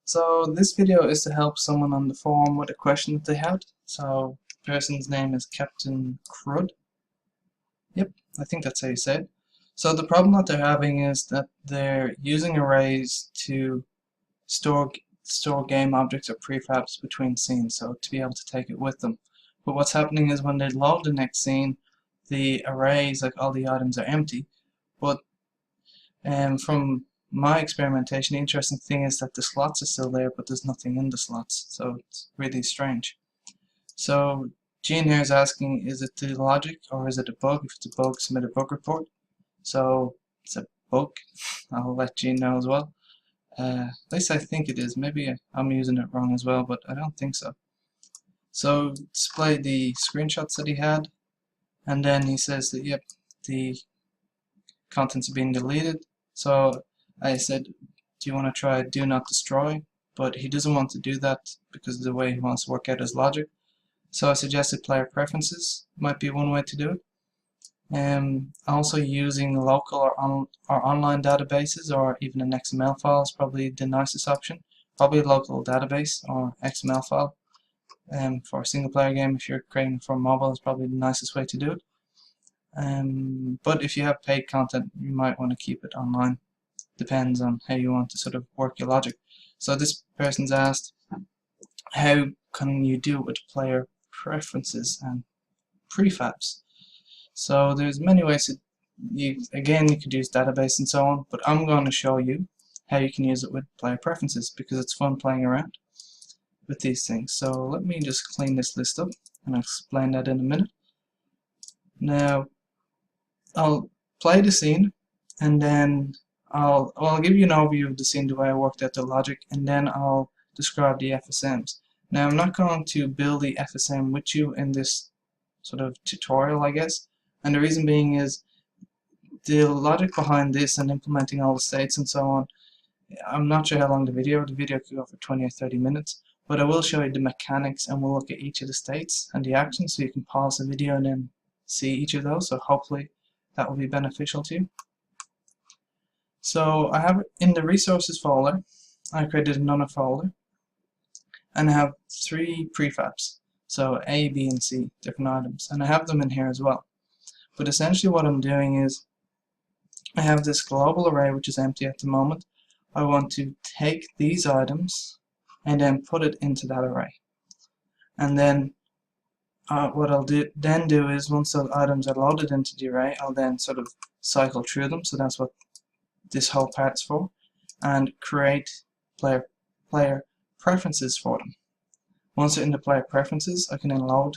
So this video is to help someone on the forum with a question that they had. So the person's name is Captain Crud. Yep, I think that's how you say it. So the problem that they're having is that they're using arrays to store game objects or prefabs between scenes, so to be able to take it with them. But what's happening is when they load the next scene, the arrays, like all the items, are empty. But from my experimentation, the interesting thing is that the slots are still there, but there's nothing in the slots, so it's really strange. So Gene here is asking, is it the logic or is it a bug? If it's a bug, submit a bug report. So it's a bug. I'll let Gene know as well. At least I think it is. Maybe I'm using it wrong as well, but I don't think so. So display the screenshots that he had, and then he says that yep, the contents are being deleted. So I said, do you want to try do not destroy? But he doesn't want to do that because of the way he wants to work out his logic. So I suggested player preferences might be one way to do it. Also using local or online databases or even an XML file is probably the nicest option. Probably a local database or XML file. For a single player game, if you're creating for mobile, is probably the nicest way to do it. But if you have paid content, you might want to keep it online. Depends on how you want to sort of work your logic. So this person's asked, how can you do it with player preferences and prefabs? So there's many ways to, you could use database and so on, but I'm going to show you how you can use it with player preferences because it's fun playing around with these things. So let me just clean this list up and I'll explain that in a minute. Now I'll play the scene and then I'll give you an overview of the scene, the way I worked out the logic, and then I'll describe the FSMs. Now I'm not going to build the FSM with you in this sort of tutorial, I guess, and the reason being is the logic behind this and implementing all the states and so on. I'm not sure how long the video could go for 20 or 30 minutes, but I will show you the mechanics and we'll look at each of the states and the actions so you can pause the video and then see each of those, so hopefully that will be beneficial to you. So I have in the resources folder, I created another folder and I have 3 prefabs, so A, B and C, different items, and I have them in here as well. But essentially what I'm doing is I have this global array which is empty at the moment. I want to take these items and then put it into that array, and then what I'll do is once those items are loaded into the array, I'll then sort of cycle through them, so that's what this whole part's for, and create player preferences for them. Once they're in the player preferences, I can then load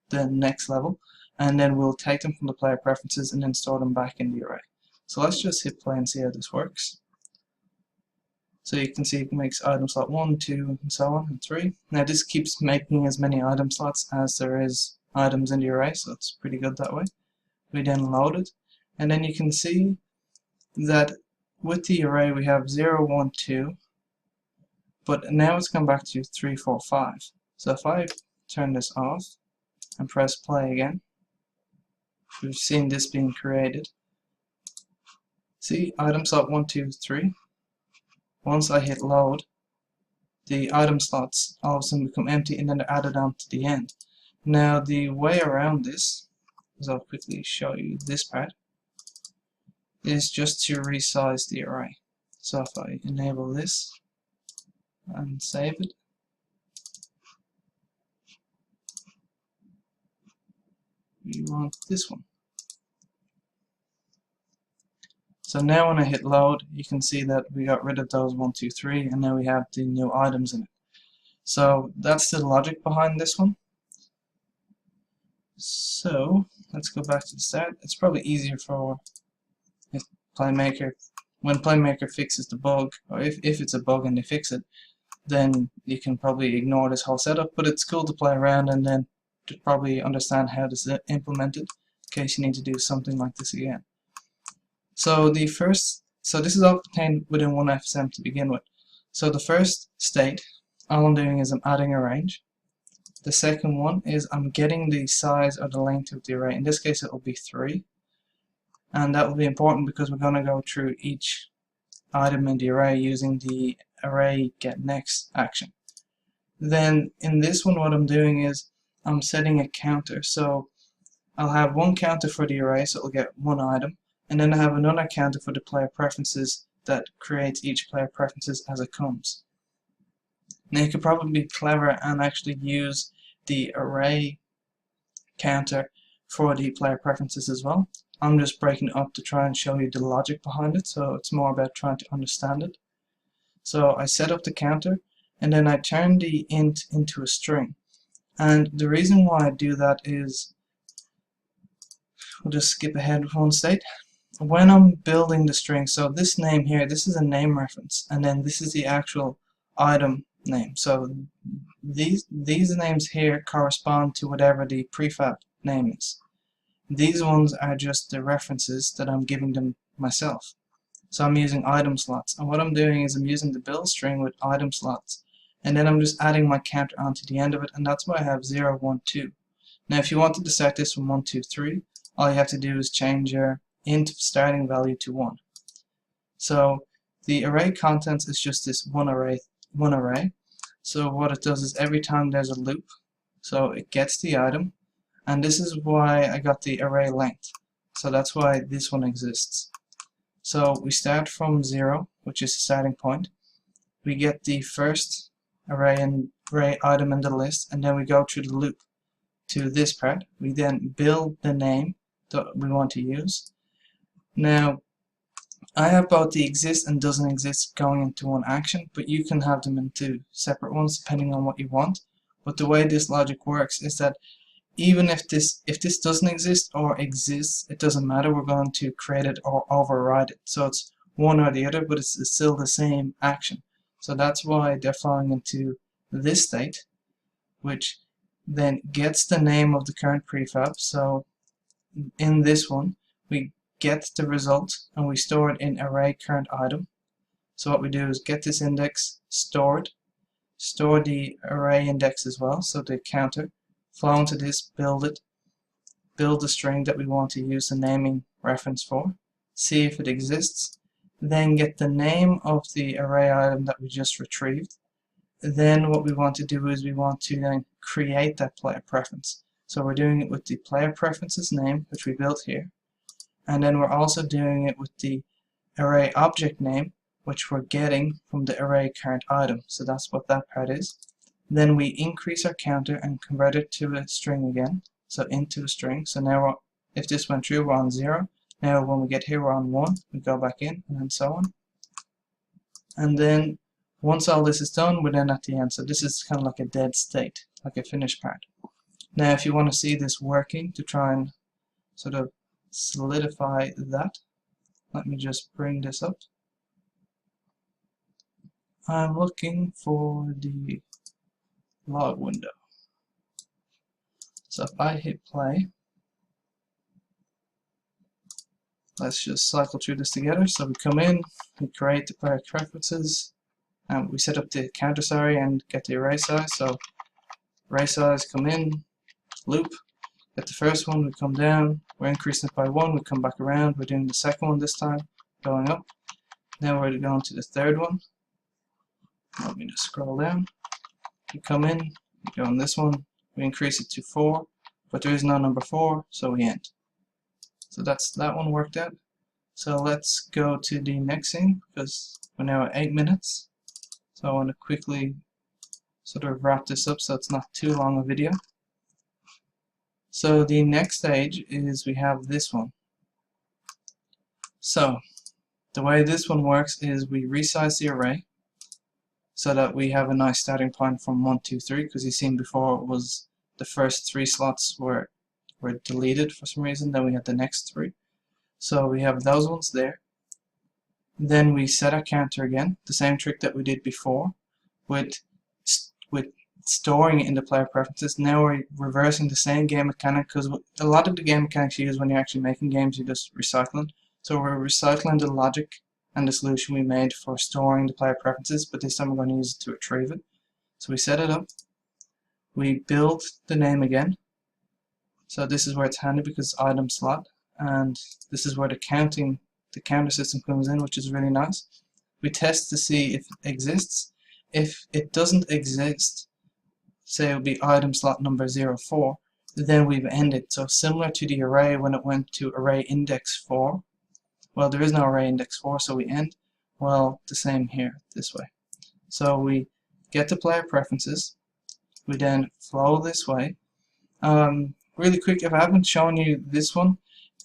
the next level, and then we'll take them from the player preferences and then store them back in the array. So let's just hit play and see how this works. So you can see it makes item slot 1, 2, and so on, and 3. Now this keeps making as many item slots as there is items in the array, so it's pretty good that way. We then load it, and then you can see that with the array we have 0, 1, 2, but now it's come back to 3, 4, 5. So if I turn this off and press play again, we've seen this being created. See, item slot 1, 2, 3. Once I hit load, the item slots all of a sudden become empty and then they're added on to the end. Now the way around this, as I'll quickly show you this part, is just to resize the array. So if I enable this and save it, we want this one. So now when I hit load, you can see that we got rid of those 1, 2, 3, and now we have the new items in it. So that's the logic behind this one. So let's go back to the start. It's probably easier for Playmaker, when Playmaker fixes the bug, or if it's a bug and they fix it, then you can probably ignore this whole setup, but it's cool to play around and then to probably understand how this is implemented in case you need to do something like this again. So this is all contained within one FSM to begin with. So the first state, all I'm doing is I'm adding a range. The second one is I'm getting the size or the length of the array. In this case it will be 3. And that will be important because we're going to go through each item in the array using the array get next action. Then in this one, what I'm doing is I'm setting a counter. So I'll have one counter for the array, so it'll get one item, and then I have another counter for the player preferences that creates each player preferences as it comes. Now you could probably be clever and actually use the array counter for the player preferences as well. I'm just breaking it up to try and show you the logic behind it, so it's more about trying to understand it. So I set up the counter, and then I turn the int into a string. And the reason why I do that is, we'll just skip ahead with one state. When I'm building the string, so this name here, this is a name reference, and then this is the actual item name. So these names here correspond to whatever the prefab name is. These ones are just the references that I'm giving them myself. So I'm using item slots, and what I'm doing is I'm using the build string with item slots, and then I'm just adding my counter onto the end of it, and that's why I have 0, 1, 2. Now if you wanted to set this from 1, 2, 3, all you have to do is change your int starting value to 1. So the array contents is just this one array. So what it does is every time there's a loop, so it gets the item, and this is why I got the array length. So that's why this one exists. So we start from 0, which is the starting point. We get the first array item in the list, and then we go through the loop to this part. We then build the name that we want to use. Now I have both the exist and doesn't exist going into one action, but you can have them into separate ones depending on what you want. But the way this logic works is that even if this doesn't exist or exists, it doesn't matter. We're going to create it or override it. So it's one or the other, but it's still the same action. So that's why they're falling into this state, which then gets the name of the current prefab. So in this one, we get the result and we store it in array current item. So what we do is get this index, store the array index as well, so the counter, flow into this, build it, build the string that we want to use the naming reference for, see if it exists, then get the name of the array item that we just retrieved. Then what we want to do is we want to then create that player preference. So we're doing it with the player preferences name, which we built here, and then we're also doing it with the array object name, which we're getting from the array current item. So that's what that part is. Then we increase our counter and convert it to a string again, so into a string. So now if this went through, we're on 0. Now when we get here, we're on 1. We go back in, and so on. And then once all this is done, we're then at the end. So this is kind of like a dead state, like a finished part. Now if you want to see this working, to try and sort of solidify that, let me just bring this up. I'm looking for the log window. So if I hit play, let's just cycle through this together. So we come in, we create the player preferences, and we set up the counter, and get the array size. So array size, come in, loop, get the first one, we come down, we're increasing it by 1, we come back around, we're doing the second one this time, going up. Now we're going to the third one. Let me just scroll down. We come in, we go on this one, we increase it to 4, but there is no number 4, so we end. So that one worked out. So let's go to the next scene, because we're now at 8 minutes. So I want to quickly sort of wrap this up so it's not too long a video. So the next stage is we have this one. So the way this one works is we resize the array so that we have a nice starting point from 1, 2, 3, because you've seen before it was the first 3 slots were deleted for some reason, then we had the next 3. So we have those ones there. Then we set our counter again, the same trick that we did before with storing it in the player preferences. Now we're reversing the same game mechanic, because a lot of the game mechanics you use when you're actually making games, you're just recycling. So we're recycling the logic and the solution we made for storing the player preferences, but this time we're going to use it to retrieve it. So we set it up, we build the name again. So this is where it's handy because it's item slot, and this is where the counter system comes in, which is really nice. we test to see if it exists. If it doesn't exist, say it would be item slot number 04, then we've ended. So similar to the array when it went to array index 4, well, there is no array index 4, so we end. Well, the same here, this way. So we get to player preferences, we then flow this way. Really quick, if I haven't shown you this one,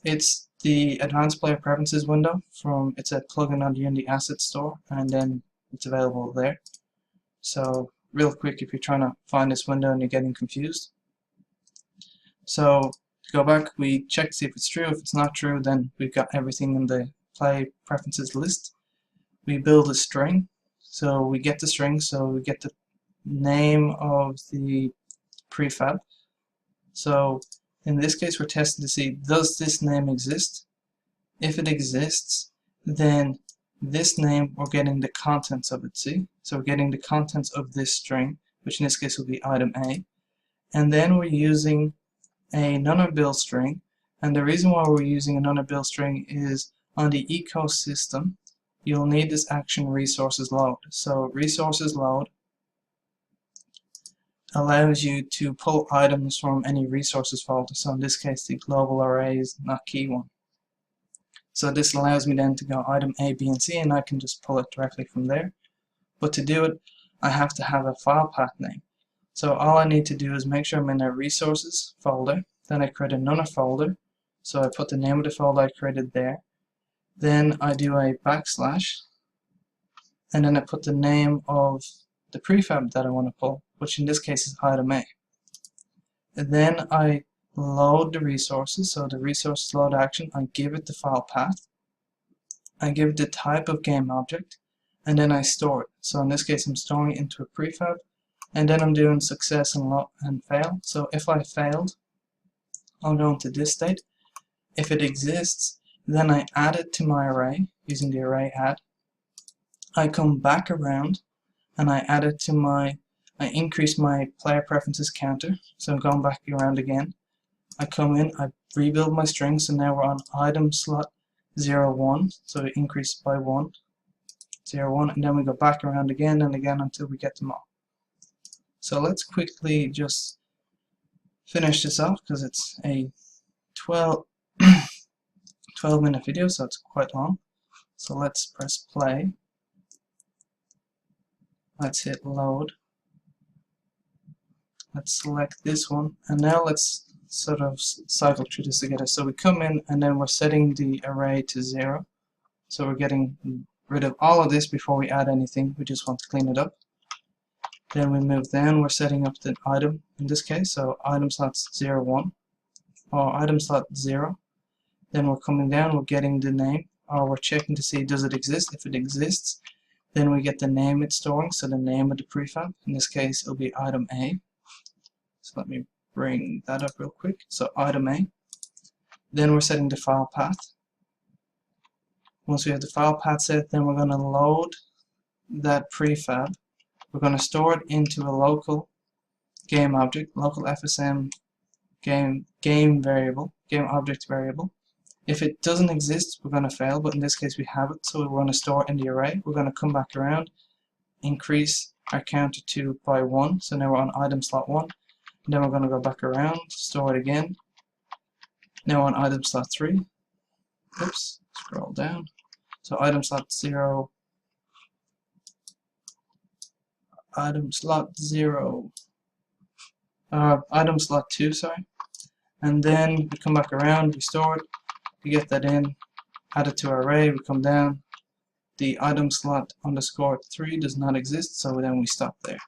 it's the advanced player preferences window from, it's a plugin on the Unity Asset Store, and then it's available there. So real quick, if you're trying to find this window and you're getting confused. So to go back, we check to see if it's true. If it's not true, then we've got everything in the play preferences list. We build a string. So we get the string, so we get the name of the prefab. So in this case, we're testing to see, does this name exist? If it exists, then this name, we're getting the contents of it, see? So we're getting the contents of this string, which in this case will be item A. And then we're using another build string. And the reason why we're using another build string is on the ecosystem, you'll need this action resources load. So resources load allows you to pull items from any resources folder. So in this case, the global array is not key one. So this allows me then to go item A, B, and C, and I can just pull it directly from there. But to do it, I have to have a file path name. So all I need to do is make sure I'm in a resources folder. Then I create another folder. So I put the name of the folder I created there. Then I do a backslash, and then I put the name of the prefab that I want to pull, which in this case is item A. And then I load the resources, so the resources load action, I give it the file path, I give it the type of game object, and then I store it. So in this case I'm storing it into a prefab, and then I'm doing success and fail. So if I failed, I'll go into this state. If it exists, then I add it to my array using the array add. I come back around and I add it to my, I increase my player preferences counter, so I'm going back around again. I come in, I rebuild my string, so now we're on item slot 01, so it increased by 1, 01, and then we go back around again and again until we get them all. So let's quickly just finish this off because it's a 12-minute video, so it's quite long. So let's press play. Let's hit load. Let's select this one, and now let's sort of cycle through this together. So we come in and then we're setting the array to 0. So we're getting rid of all of this before we add anything. We just want to clean it up. Then we move down, we're setting up the item in this case, so item slots 01 or item slot 0. Then we're coming down, we're getting the name, or we're checking to see does it exist. If it exists, then we get the name it's storing, so the name of the prefab. In this case it'll be item A. So let me bring that up real quick. So item A. Then we're setting the file path. Once we have the file path set, then we're going to load that prefab. We're going to store it into a local game object, local FSM game variable, game object variable. If it doesn't exist, we're going to fail, but in this case we have it, so we're going to store it in the array. We're going to come back around, increase our counter to by 1, so now we're on item slot 1. And then we're going to go back around, store it again. Now on item slot 3. Oops, scroll down. So item slot 0. Item slot 0. Item slot 2, sorry. And then we come back around, we store it, we get that in, add it to our array, we come down. The item slot underscore 3 does not exist, so then we stop there.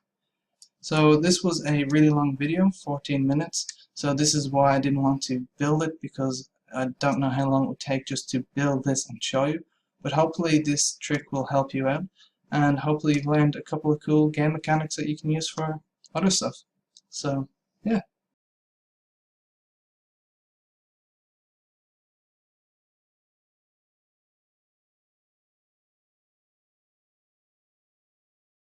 So this was a really long video, 14 minutes. So this is why I didn't want to build it, because I don't know how long it would take just to build this and show you. But hopefully this trick will help you out, and hopefully you've learned a couple of cool game mechanics that you can use for other stuff. So yeah.